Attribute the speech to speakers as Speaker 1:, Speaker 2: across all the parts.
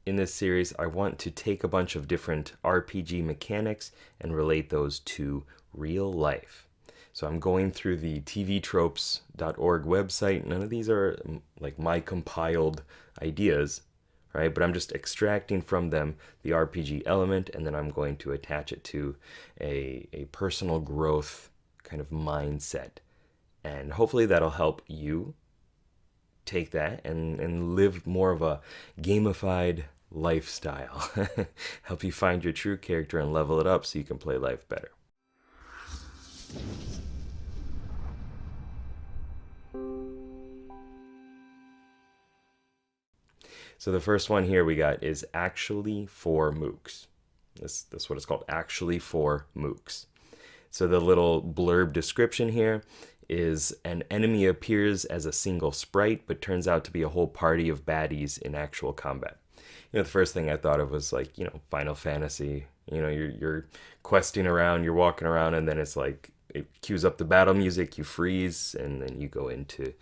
Speaker 1: in this series, I want to take a bunch of different RPG mechanics and relate those to real life. So I'm going through the tvtropes.org website. None of these are like my compiled ideas, right? But I'm just extracting from them the RPG element, and then I'm going to attach it to a personal growth kind of mindset. And hopefully that'll help you take that and live more of a gamified lifestyle. Help you find your true character and level it up so you can play life better. So the first one here we got is actually for mooks. That's what it's called, actually for mooks. So the little blurb description here is an enemy appears as a single sprite, but turns out to be a whole party of baddies in actual combat. The first thing I thought of was like, Final Fantasy. You're questing around, you're walking around, and then it's like it cues up the battle music, you freeze, and then you go into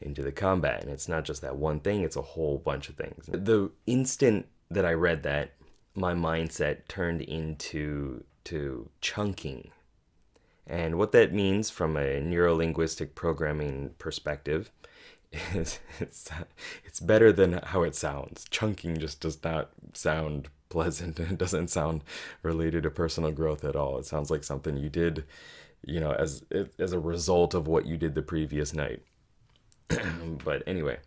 Speaker 1: the combat. And it's not just that one thing, it's a whole bunch of things. The instant that I read that, my mindset turned into chunking. And what that means from a neuro-linguistic programming perspective is it's better than how it sounds. Chunking just does not sound pleasant, and it doesn't sound related to personal growth at all. It sounds like something you did, as a result of what you did the previous night. But anyway,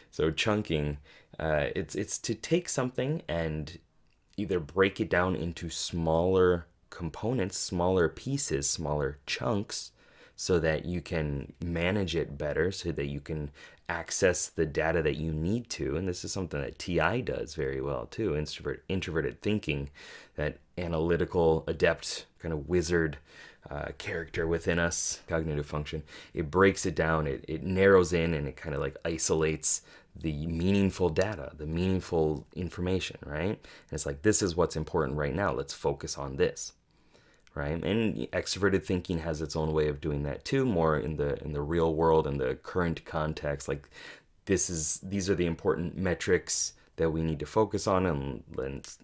Speaker 1: so chunking, it's to take something and either break it down into smaller components, smaller pieces, smaller chunks, so that you can manage it better, so that you can access the data that you need to. And this is something that TI does very well too. Introverted thinking, that analytical, adept, kind of wizard character within us, cognitive function. It breaks it down, it narrows in, and it kind of like isolates the meaningful data, the meaningful information, right? And it's like, this is what's important right now. Let's focus on this. Right? And extroverted thinking has its own way of doing that too, more in the real world and the current context. Like these are the important metrics that we need to focus on, and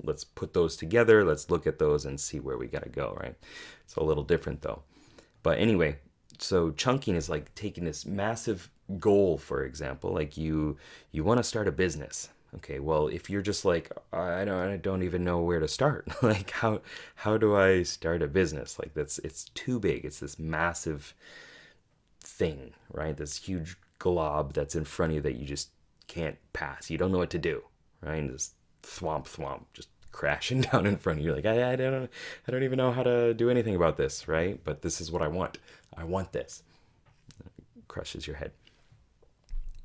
Speaker 1: let's put those together. Let's look at those and see where we gotta go, right? It's a little different though. But anyway, so chunking is like taking this massive goal, for example, like you want to start a business. Okay, well, if you're just like, I don't even know where to start. Like, how do I start a business? Like, it's too big. It's this massive thing, right? This huge glob that's in front of you that you just can't pass. You don't know what to do, right? And this thwomp, just crashing down in front of you. Like, I don't even know how to do anything about this, right? But this is what I want. I want this. It crushes your head.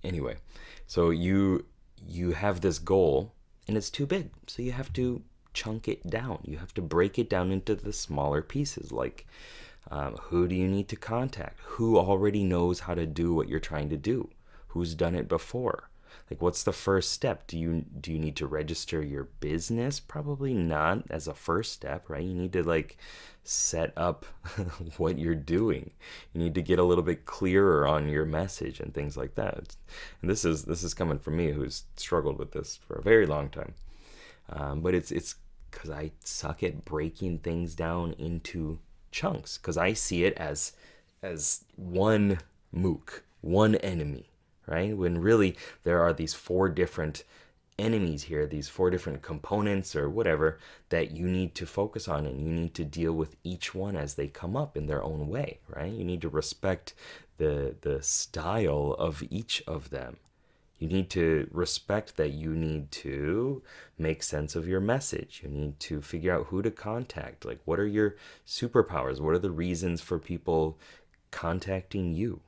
Speaker 1: Anyway, so you have this goal and it's too big, so you have to chunk it down. You have to break it down into the smaller pieces. Like, who do you need to contact? Who already knows how to do what you're trying to do? Who's done it before? Like, what's the first step? Do you need to register your business? Probably not as a first step, right? You need to like set up what you're doing. You need to get a little bit clearer on your message and things like that. And this is coming from me, who's struggled with this for a very long time. But it's because I suck at breaking things down into chunks, because I see it as one mook, one enemy, right? When really there are these 4 different enemies here, these 4 different components or whatever that you need to focus on, and you need to deal with each one as they come up in their own way, right? You need to respect the style of each of them. You need to respect that you need to make sense of your message. You need to figure out who to contact. Like, what are your superpowers? What are the reasons for people contacting you,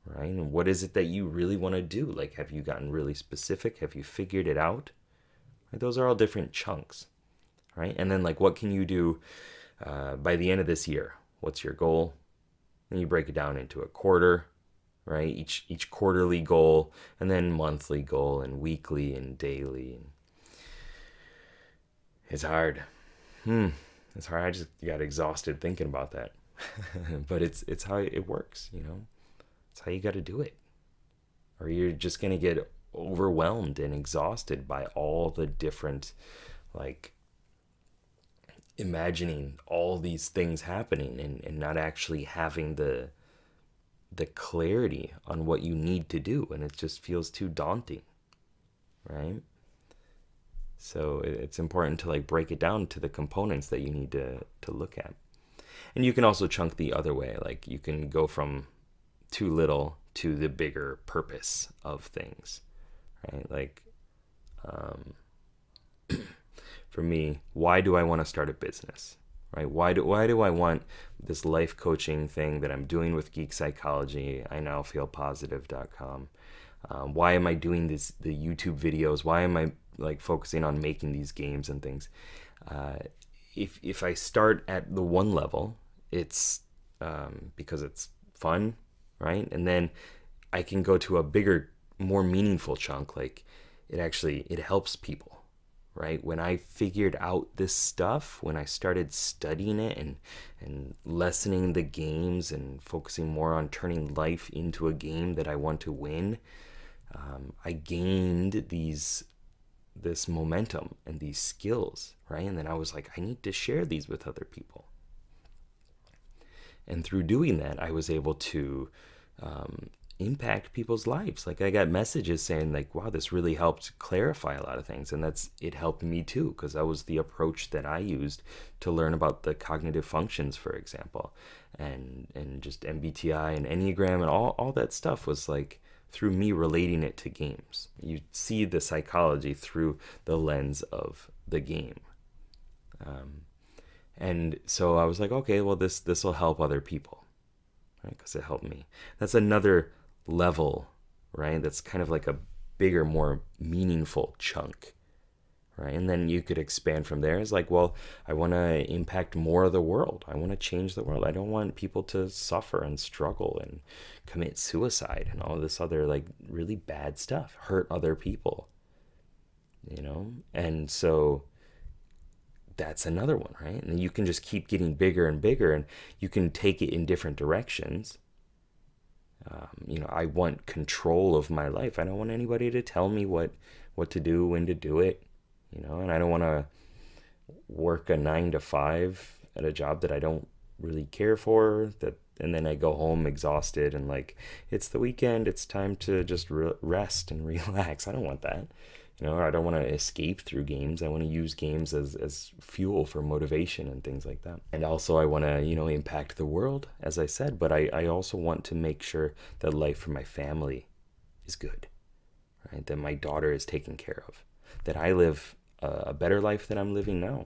Speaker 1: right? And what is it that you really want to do? Like, have you gotten really specific? Have you figured it out? Right? Those are all different chunks, right? And then, like, what can you do by the end of this year? What's your goal? And you break it down into a quarter, right? Each quarterly goal, and then monthly goal, and weekly and daily. And it's hard. It's hard. I just got exhausted thinking about that. But it's how it works, It's how you got to do it. Or you're just going to get overwhelmed and exhausted by all the different, like, imagining all these things happening, and not actually having the clarity on what you need to do, and it just feels too daunting, right? So it's important to like break it down to the components that you need to look at. And you can also chunk the other way. Like you can go from too little to the bigger purpose of things, right? Like, for me, why do I want to start a business, right? Why do I want this life coaching thing that I'm doing with Geek Psychology, I now feel positive.com? Why am I doing the YouTube videos? Why am I like focusing on making these games and things? If I start at the one level, it's because it's fun, right? And then I can go to a bigger, more meaningful chunk. Like it helps people, right? When I figured out this stuff, when I started studying it and lessening the games and focusing more on turning life into a game that I want to win, I gained this momentum and these skills, right? And then I was like, I need to share these with other people. And through doing that, I was able to impact people's lives. Like I got messages saying like, wow, this really helped clarify a lot of things. And it helped me too, because that was the approach that I used to learn about the cognitive functions, for example, and just MBTI and Enneagram and all that stuff was like through me relating it to games. You see the psychology through the lens of the game. And so I was like, okay, well, this will help other people, right? Because it helped me. That's another level, right? That's kind of like a bigger, more meaningful chunk, right? And then you could expand from there. It's like, well, I want to impact more of the world. I want to change the world. I don't want people to suffer and struggle and commit suicide and all this other like really bad stuff, hurt other people, And so that's another one, right? And you can just keep getting bigger and bigger, and you can take it in different directions. I want control of my life. I don't want anybody to tell me what to do, when to do it, and I don't want to work a 9 to 5 at a job that I don't really care for, and then I go home exhausted and like, it's the weekend, it's time to just rest and relax. I don't want that. I don't want to escape through games. I want to use games as fuel for motivation and things like that. And also I want to, impact the world, as I said, but I also want to make sure that life for my family is good, right? That my daughter is taken care of, that I live a better life than I'm living now.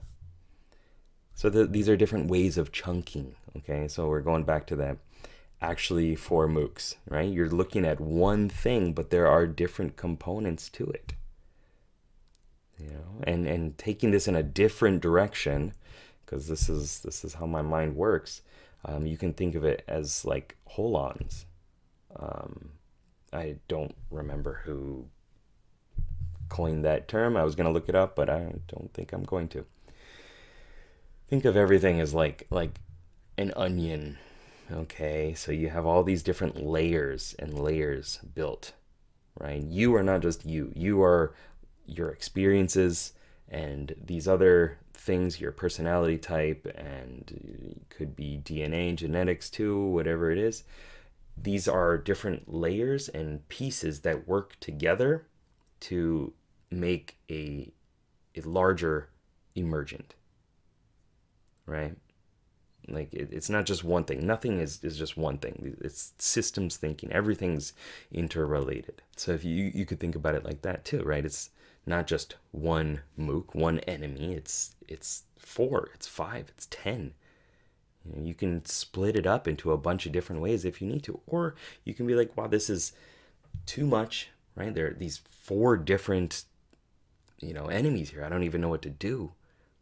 Speaker 1: So these are different ways of chunking, okay? So we're going back to that actually for MOOCs, right? You're looking at one thing, but there are different components to it. And taking this in a different direction, because this is how my mind works. You can think of it as like hold-ons. I don't remember who coined that term. I was going to look it up, but I don't think I'm going to. Think of everything as like an onion. Okay, so you have all these different layers and layers built, right? You are not just you. You are your experiences and these other things, your personality type, and it could be DNA, genetics too, whatever it is. These are different layers and pieces that work together to make a larger emergent, right? Like it's not just one thing. Nothing is just one thing. It's systems thinking. Everything's interrelated. So if you could think about it like that too, right? It's not just one MOOC, one enemy. It's 4, it's 5, it's 10. You can split it up into a bunch of different ways if you need to. Or you can be like, wow, this is too much, right? There are these 4 different, enemies here. I don't even know what to do.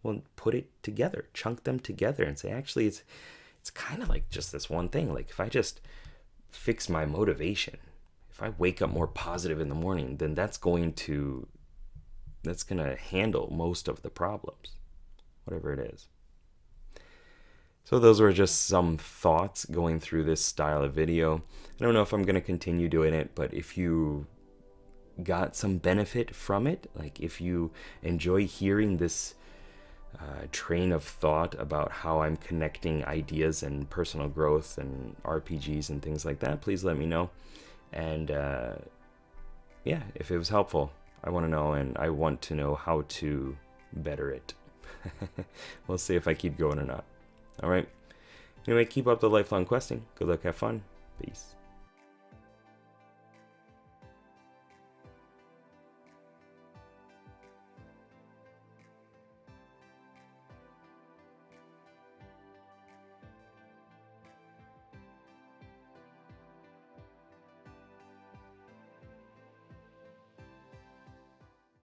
Speaker 1: Well, put it together, chunk them together and say, actually, it's kind of like just this one thing. Like if I just fix my motivation, if I wake up more positive in the morning, then that's going to handle most of the problems, whatever it is. So those were just some thoughts going through this style of video. I don't know if I'm going to continue doing it, but if you got some benefit from it, like if you enjoy hearing this train of thought about how I'm connecting ideas and personal growth and RPGs and things like that, please let me know. And yeah, if it was helpful, I want to know, and I want to know how to better it. We'll see if I keep going or not. All right. Anyway, keep up the lifelong questing. Good luck, have fun. Peace.